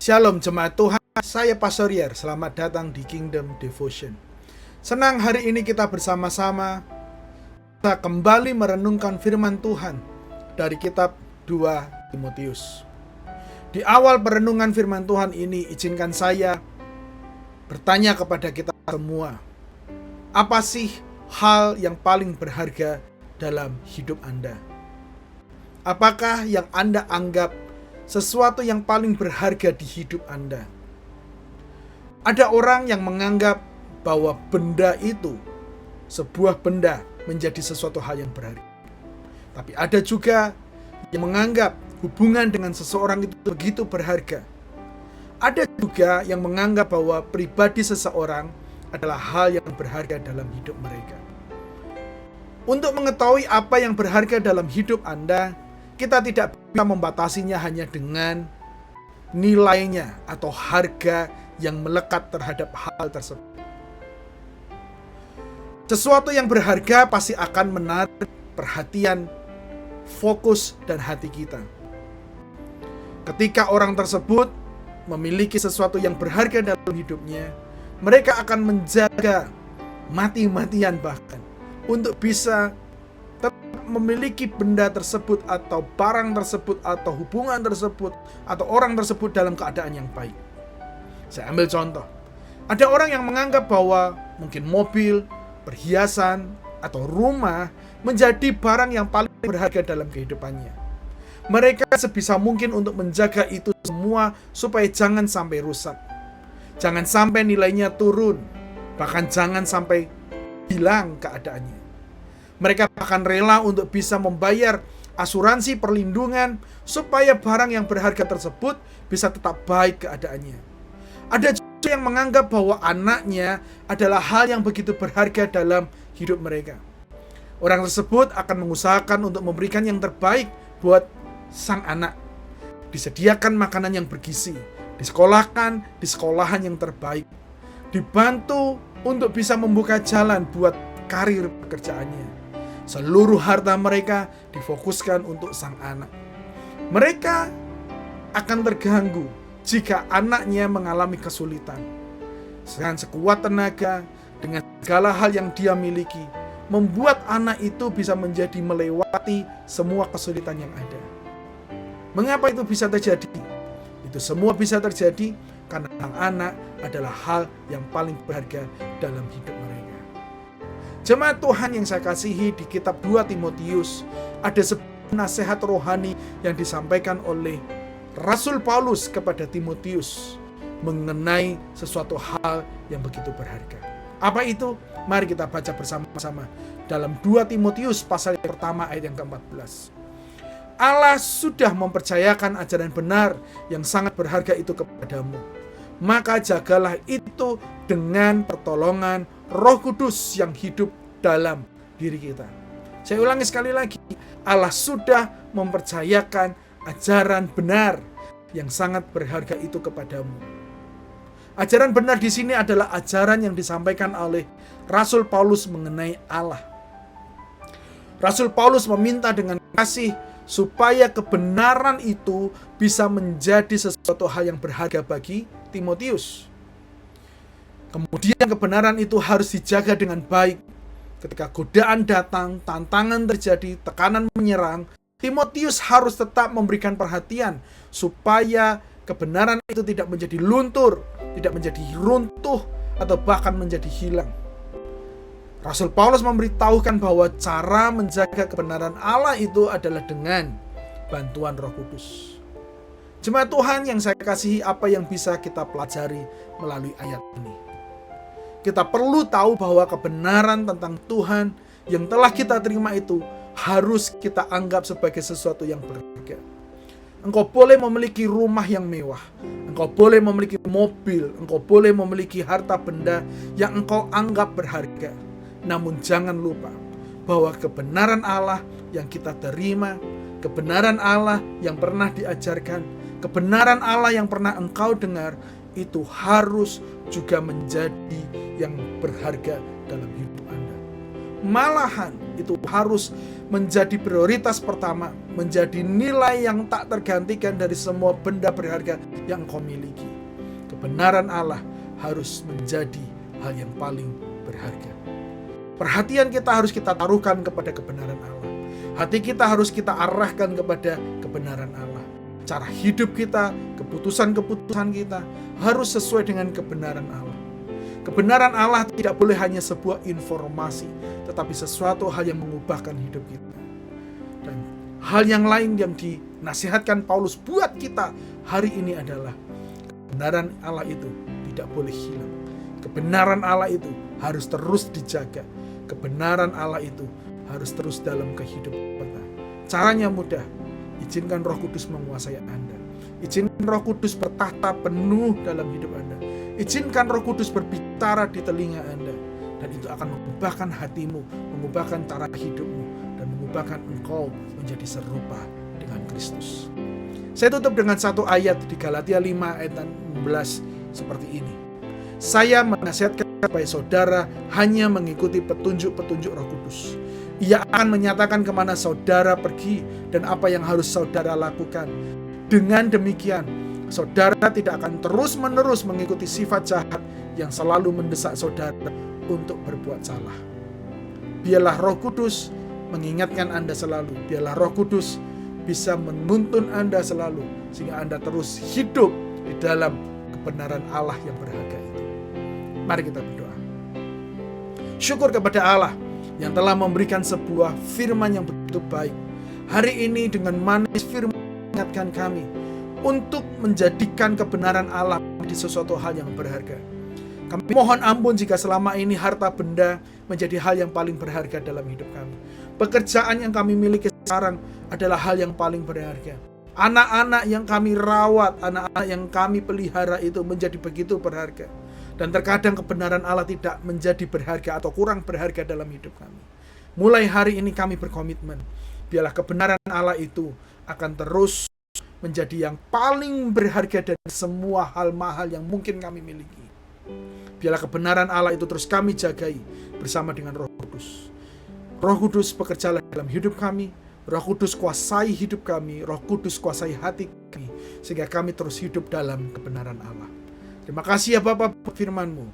Shalom jemaat Tuhan, saya Pastor Yer. Selamat datang di Kingdom Devotion. Senang hari ini kita bersama-sama kita kembali merenungkan firman Tuhan dari kitab 2 Timotius. Di awal perenungan firman Tuhan ini, izinkan saya bertanya kepada kita semua, apa sih hal yang paling berharga dalam hidup Anda? Apakah yang Anda anggap sesuatu yang paling berharga di hidup Anda? Ada orang yang menganggap bahwa benda itu, sebuah benda, menjadi sesuatu hal yang berharga. Tapi ada juga yang menganggap hubungan dengan seseorang itu begitu berharga. Ada juga yang menganggap bahwa pribadi seseorang adalah hal yang berharga dalam hidup mereka. Untuk mengetahui apa yang berharga dalam hidup Anda, kita tidak bisa membatasinya hanya dengan nilainya atau harga yang melekat terhadap hal tersebut. Sesuatu yang berharga pasti akan menarik perhatian, fokus, dan hati kita. Ketika orang tersebut memiliki sesuatu yang berharga dalam hidupnya, mereka akan menjaga mati-matian bahkan untuk bisa memiliki benda tersebut atau barang tersebut atau hubungan tersebut atau orang tersebut dalam keadaan yang baik. Saya ambil contoh. Ada orang yang menganggap bahwa mungkin mobil, perhiasan, atau rumah menjadi barang yang paling berharga dalam kehidupannya. Mereka sebisa mungkin untuk menjaga itu semua supaya jangan sampai rusak. Jangan sampai nilainya turun, bahkan jangan sampai hilang keadaannya. Mereka akan rela untuk bisa membayar asuransi perlindungan supaya barang yang berharga tersebut bisa tetap baik keadaannya. Ada juga yang menganggap bahwa anaknya adalah hal yang begitu berharga dalam hidup mereka. Orang tersebut akan mengusahakan untuk memberikan yang terbaik buat sang anak. Disediakan makanan yang bergizi, disekolahkan di sekolahan yang terbaik, dibantu untuk bisa membuka jalan buat karir pekerjaannya. Seluruh harta mereka difokuskan untuk sang anak. Mereka akan terganggu jika anaknya mengalami kesulitan. Dengan sekuat tenaga, dengan segala hal yang dia miliki, membuat anak itu bisa menjadi melewati semua kesulitan yang ada. Mengapa itu bisa terjadi? Itu semua bisa terjadi karena sang anak adalah hal yang paling berharga dalam hidup mereka. Jemaat Tuhan yang saya kasihi, di kitab 2 Timotius ada sebuah nasihat rohani yang disampaikan oleh Rasul Paulus kepada Timotius mengenai sesuatu hal yang begitu berharga. Apa itu? Mari kita baca bersama-sama dalam 2 Timotius pasal yang pertama ayat yang ke-14. Allah sudah mempercayakan ajaran benar yang sangat berharga itu kepadamu. Maka jagalah itu dengan pertolongan Roh Kudus yang hidup dalam diri kita. Saya ulangi sekali lagi. Allah sudah mempercayakan ajaran benar yang sangat berharga itu kepadamu. Ajaran benar di sini adalah ajaran yang disampaikan oleh Rasul Paulus mengenai Allah. Rasul Paulus meminta dengan kasih supaya kebenaran itu bisa menjadi sesuatu hal yang berharga bagi Timotius. Kemudian kebenaran itu harus dijaga dengan baik. Ketika godaan datang, tantangan terjadi, tekanan menyerang, Timotius harus tetap memberikan perhatian supaya kebenaran itu tidak menjadi luntur, tidak menjadi runtuh, atau bahkan menjadi hilang. Rasul Paulus memberitahukan bahwa cara menjaga kebenaran Allah itu adalah dengan bantuan Roh Kudus. Jemaat Tuhan yang saya kasihi, apa yang bisa kita pelajari melalui ayat ini? Kita perlu tahu bahwa kebenaran tentang Tuhan yang telah kita terima itu harus kita anggap sebagai sesuatu yang berharga. Engkau boleh memiliki rumah yang mewah, engkau boleh memiliki mobil, engkau boleh memiliki harta benda yang engkau anggap berharga. Namun jangan lupa bahwa kebenaran Allah yang kita terima, kebenaran Allah yang pernah diajarkan, kebenaran Allah yang pernah engkau dengar, itu harus juga menjadi yang berharga dalam hidup Anda. malahan itu harus menjadi prioritas pertama, menjadi nilai yang tak tergantikan dari semua benda berharga yang kau miliki. Kebenaran Allah harus menjadi hal yang paling berharga. Perhatian kita harus kita taruhkan kepada kebenaran Allah. Hati kita harus kita arahkan kepada kebenaran Allah. Cara hidup kita, keputusan-keputusan kita harus sesuai dengan kebenaran Allah. Kebenaran Allah tidak boleh hanya sebuah informasi, tetapi sesuatu hal yang mengubahkan hidup kita. Dan hal yang lain yang dinasihatkan Paulus buat kita hari ini adalah kebenaran Allah itu tidak boleh hilang. Kebenaran Allah itu harus terus dijaga. Kebenaran Allah itu harus terus dalam kehidupan kita. Caranya mudah. Izinkan Roh Kudus menguasai Anda. Izinkan Roh Kudus bertahta penuh dalam hidup Anda. Izinkan Roh Kudus berbicara di telinga Anda. Dan itu akan mengubahkan hatimu, mengubahkan cara hidupmu, dan mengubahkan engkau menjadi serupa dengan Kristus. Saya tutup dengan satu ayat di Galatia 5 ayat 16 seperti ini. Saya menasihatkan supaya saudara hanya mengikuti petunjuk-petunjuk Roh Kudus. Ia akan menyatakan kemana saudara pergi dan apa yang harus saudara lakukan. Dengan demikian, saudara tidak akan terus-menerus mengikuti sifat jahat yang selalu mendesak saudara untuk berbuat salah. Biarlah Roh Kudus mengingatkan Anda selalu. Biarlah Roh Kudus bisa menuntun Anda selalu, sehingga Anda terus hidup di dalam kebenaran Allah yang berharga itu. Mari kita berdoa. Syukur kepada Allah yang telah memberikan sebuah firman yang begitu baik. Hari ini dengan manis firman mengingatkan kami untuk menjadikan kebenaran Allah menjadi sesuatu hal yang berharga. Kami mohon ampun jika selama ini harta benda menjadi hal yang paling berharga dalam hidup kami. Pekerjaan yang kami miliki sekarang adalah hal yang paling berharga. Anak-anak yang kami rawat, anak-anak yang kami pelihara itu menjadi begitu berharga. Dan terkadang kebenaran Allah tidak menjadi berharga atau kurang berharga dalam hidup kami. Mulai hari ini kami berkomitmen, biarlah kebenaran Allah itu akan terus menjadi yang paling berharga dari semua hal mahal yang mungkin kami miliki. Biarlah kebenaran Allah itu terus kami jagai bersama dengan Roh Kudus. Roh Kudus bekerjalah dalam hidup kami. Roh Kudus kuasai hidup kami. Roh Kudus kuasai hati kami, sehingga kami terus hidup dalam kebenaran Allah. Terima kasih ya Bapa buat firman-Mu.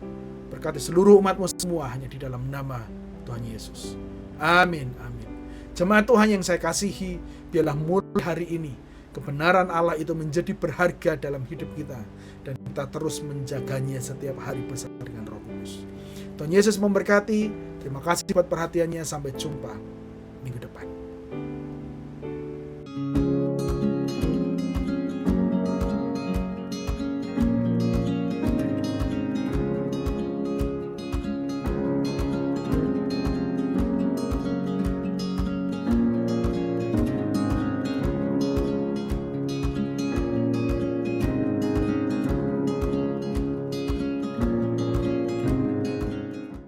Berkati seluruh umat-Mu semua hanya di dalam nama Tuhan Yesus. Amin, amin. Jemaat Tuhan yang saya kasihi, biarlah mulai hari ini kebenaran Allah itu menjadi berharga dalam hidup kita, dan kita terus menjaganya setiap hari bersama dengan Roh Kudus. Tuhan Yesus memberkati. Terima kasih buat perhatiannya. Sampai jumpa minggu depan.